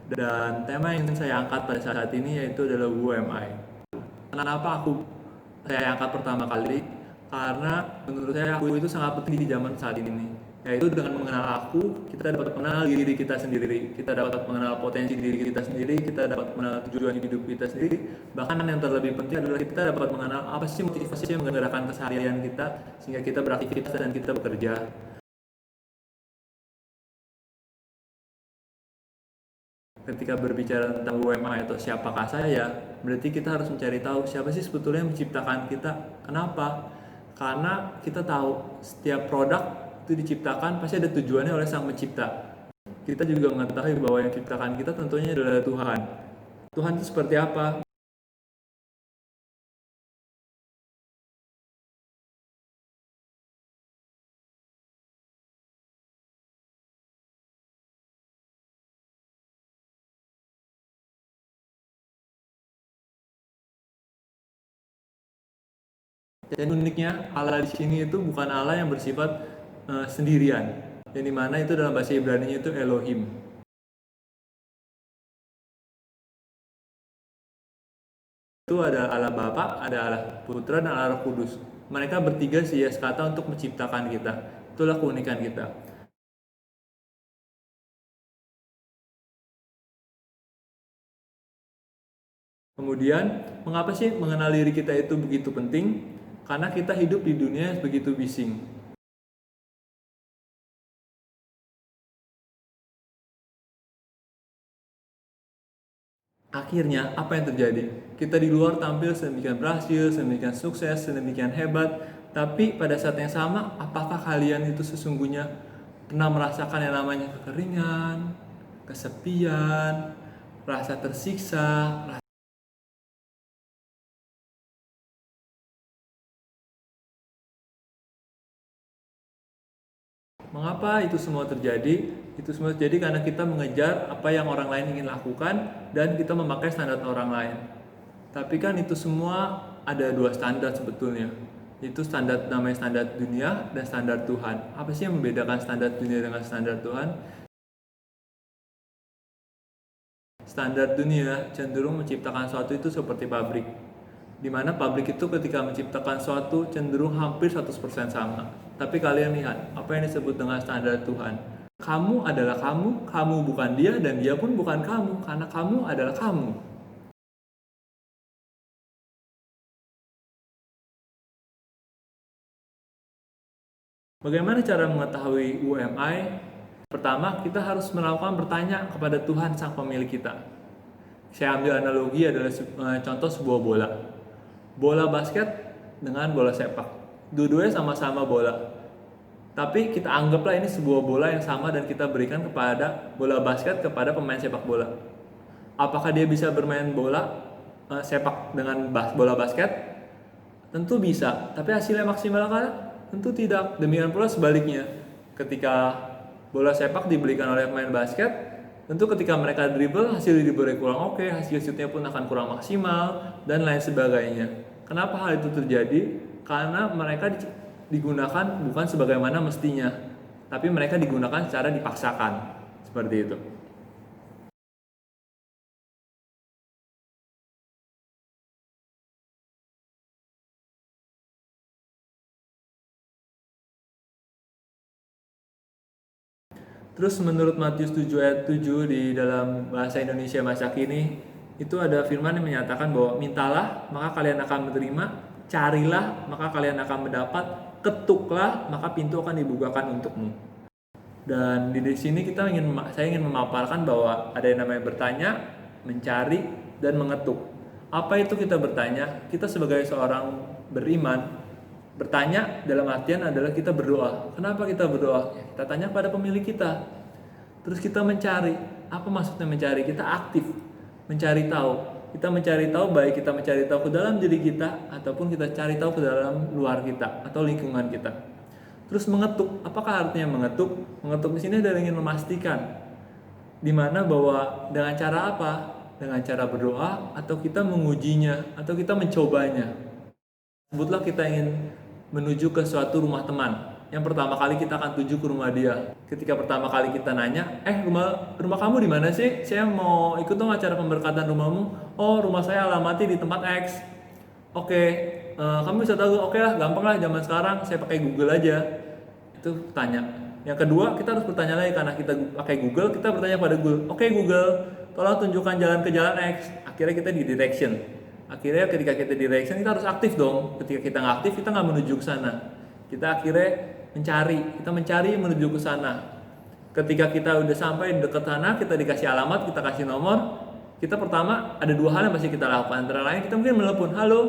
Dan tema yang ingin saya angkat pada saat ini yaitu adalah Who Am I? Kenapa saya angkat pertama kali? Karena menurut saya aku itu sangat penting di zaman saat ini. Yaitu dengan mengenal aku, kita dapat mengenal diri kita sendiri, kita dapat mengenal potensi diri kita sendiri, kita dapat mengenal tujuan hidup kita sendiri. Bahkan yang terlebih penting adalah kita dapat mengenal apa sih motivasi yang menggerakkan keseharian kita sehingga kita beraktivitas dan kita bekerja. Ketika berbicara tentang UMI atau siapakah saya, berarti kita harus mencari tahu siapa sih sebetulnya yang menciptakan kita. Kenapa? Karena kita tahu setiap produk itu diciptakan pasti ada tujuannya oleh sang pencipta. Kita juga mengetahui bahwa yang menciptakan kita tentunya adalah Tuhan. Tuhan itu seperti apa? Dan uniknya Allah di sini itu bukan Allah yang bersifat sendirian. Yang dimana itu dalam bahasa Ibrani itu Elohim. Itu ada Allah Bapa, ada Allah Putra, dan Allah Roh Kudus. Mereka bertiga sias kata untuk menciptakan kita. Itulah keunikan kita. Kemudian, mengapa sih mengenal diri kita itu begitu penting? Karena kita hidup di dunia yang begitu bising. Akhirnya, apa yang terjadi? Kita di luar tampil sedemikian berhasil, sedemikian sukses, sedemikian hebat, tapi pada saat yang sama, apakah kalian itu sesungguhnya pernah merasakan yang namanya kekeringan, kesepian, rasa tersiksa? Mengapa itu semua terjadi? Itu semua terjadi karena kita mengejar apa yang orang lain ingin lakukan dan kita memakai standar orang lain. Tapi kan itu semua ada dua standar sebetulnya. Itu standar namanya standar dunia dan standar Tuhan. Apa sih yang membedakan standar dunia dengan standar Tuhan? Standar dunia cenderung menciptakan sesuatu itu seperti pabrik. Di mana pabrik itu ketika menciptakan sesuatu cenderung hampir 100% sama. Tapi kalian lihat, apa yang disebut dengan standar Tuhan? Kamu adalah kamu bukan dia, dan dia pun bukan kamu, karena kamu adalah kamu. Bagaimana cara mengetahui UMI? Pertama, kita harus melakukan bertanya kepada Tuhan sang pemilik kita. Saya ambil analogi adalah contoh sebuah bola. Bola basket dengan bola sepak. Dua-duanya sama-sama bola. Tapi kita anggaplah ini sebuah bola yang sama dan kita berikan kepada bola basket kepada pemain sepak bola. Apakah dia bisa bermain bola sepak dengan bola basket? Tentu bisa, tapi hasilnya maksimal kan? Tentu tidak. Demikian pula sebaliknya. Ketika bola sepak diberikan oleh pemain basket, tentu ketika mereka dribble, hasil dribble kurang oke, hasil shootnya pun akan kurang maksimal, dan lain sebagainya. Kenapa hal itu terjadi? Karena mereka digunakan bukan sebagaimana mestinya, tapi mereka digunakan secara dipaksakan. Seperti itu. Terus menurut Matius 7 ayat 7 di dalam bahasa Indonesia masa kini, itu ada firman yang menyatakan bahwa mintalah maka kalian akan menerima, carilah maka kalian akan mendapat, ketuklah maka pintu akan dibukakan untukmu. Dan di sini saya ingin memaparkan bahwa ada yang namanya bertanya, mencari, dan mengetuk. Apa itu kita bertanya? Kita sebagai seorang beriman, bertanya dalam artian adalah kita berdoa. Kenapa kita berdoa? Kita tanya pada pemilik kita. Terus kita mencari. Apa maksudnya mencari? Kita aktif mencari tahu. Kita mencari tahu, baik kita mencari tahu ke dalam diri kita ataupun kita cari tahu ke dalam luar kita atau lingkungan kita. Terus mengetuk. Apakah artinya mengetuk? Mengetuk di sini adalah ingin memastikan di mana bahwa dengan cara apa? Dengan cara berdoa atau kita mengujinya atau kita mencobanya. Sebutlah kita ingin menuju ke suatu rumah teman yang pertama kali kita akan tuju ke rumah dia. Ketika pertama kali kita nanya, rumah kamu di mana sih? Saya mau ikut dong acara pemberkatan rumahmu. Oh, rumah saya alamatnya di tempat X. Oke, kamu bisa tahu? Oke lah, gampang lah zaman sekarang. Saya pakai Google aja. Itu tanya. Yang kedua, kita harus bertanya lagi karena kita pakai Google, kita bertanya pada Google. Oke Google, tolong tunjukkan jalan ke jalan X. Akhirnya kita di direction. Akhirnya ketika kita di direction, kita harus aktif dong. Ketika kita nggak aktif, kita nggak menuju ke sana. Kita akhirnya kita mencari menuju ke sana. Ketika kita udah sampai dekat sana, kita dikasih alamat, kita kasih nomor. Kita pertama ada dua hal yang pasti kita lakukan. Antara lain kita mungkin menelepon, halo,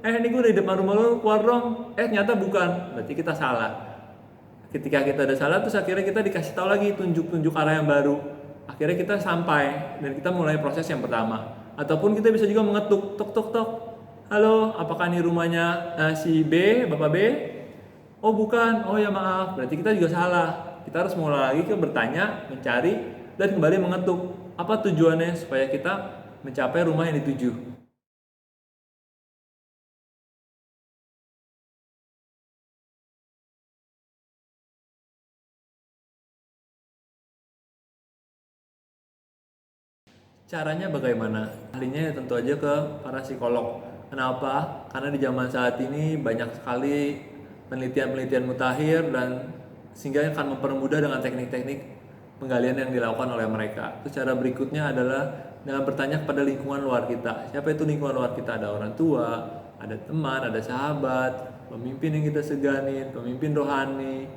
ini gue di depan rumah lo, keluar dong. Ternyata bukan, berarti kita salah. Ketika kita udah salah, terus akhirnya kita dikasih tahu lagi tunjuk arah yang baru. Akhirnya kita sampai dan kita mulai proses yang pertama. Ataupun kita bisa juga mengetuk, tok tok tok. Halo, apakah ini rumahnya si B, Bapak B? Oh bukan, oh ya maaf. Berarti kita juga salah. Kita harus mulai lagi ke bertanya, mencari, dan kembali mengetuk. Apa tujuannya supaya kita mencapai rumah yang dituju? Caranya bagaimana? Ahlinya ya tentu aja ke para psikolog. Kenapa? Karena di zaman saat ini banyak sekali penelitian-penelitian mutakhir dan sehingga akan mempermudah dengan teknik-teknik penggalian yang dilakukan oleh mereka. Terus cara berikutnya adalah dengan bertanya kepada lingkungan luar kita. Siapa itu lingkungan luar kita? Ada orang tua, ada teman, ada sahabat, pemimpin yang kita seganin, pemimpin rohani,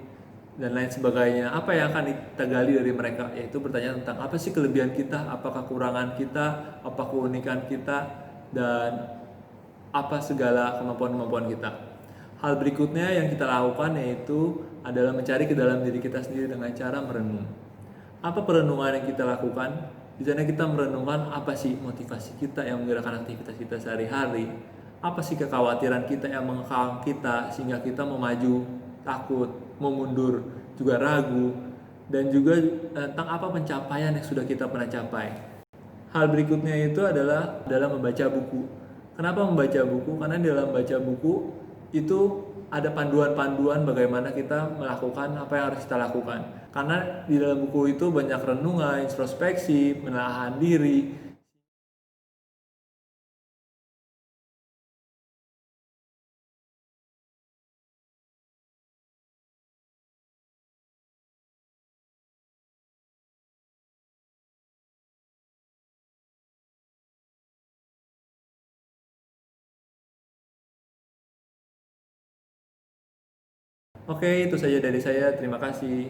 dan lain sebagainya. Apa yang akan kita gali dari mereka? Yaitu bertanya tentang apa sih kelebihan kita, apa kekurangan kita, apa keunikan kita, dan apa segala kemampuan-kemampuan kita. Hal berikutnya yang kita lakukan yaitu adalah mencari ke dalam diri kita sendiri dengan cara merenung. Apa perenungan yang kita lakukan? Di sana kita merenungkan apa sih motivasi kita yang menggerakkan aktivitas kita sehari-hari. Apa sih kekhawatiran kita yang mengekang kita sehingga kita mau maju, takut, mau mundur, juga ragu, dan juga tentang apa pencapaian yang sudah kita pernah capai. Hal berikutnya itu adalah dalam membaca buku. Kenapa membaca buku? Karena di dalam membaca buku itu ada panduan-panduan bagaimana kita melakukan apa yang harus kita lakukan. Karena di dalam buku itu banyak renungan, introspeksi, menahan diri. Oke, itu saja dari saya. Terima kasih.